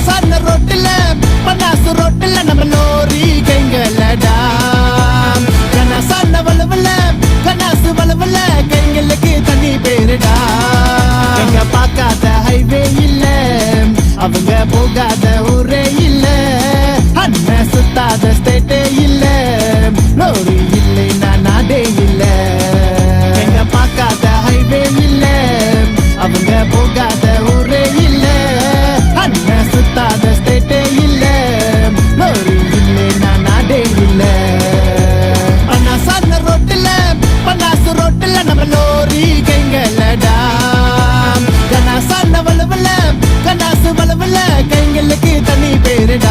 சான ரோட்டுல பன்னாசு ரோட்டுல நம்ம லோரி கைங்களடா சான வளவல கனாசு வளவல கைங்களுக்கு தண்ணி பேருடா எங்க பார்க்காத ஹைவே இல்ல அவங்க போகாத ஊரே இல்ல அண்ணன் சுத்தாத ஸ்டேட்டே இல்ல லோரி இல்லைன்னா நாடே இல்ல எங்க பார்க்காத ஹைவே இல்ல அவங்க போகாத ஊரே இல்ல அண்ணன் சுத்தாத ஸ்டேட்டே இல்ல லோரி இல்லைன்னா நாடே இல்ல அண்ணா சான ரோட்டுல பன்னாசு ரோட்டுல நம்ம லோரி கைங்களடா கனா சான வளவல கனாசு வளவல கைங்களுக்கு தண்ணி பேருடா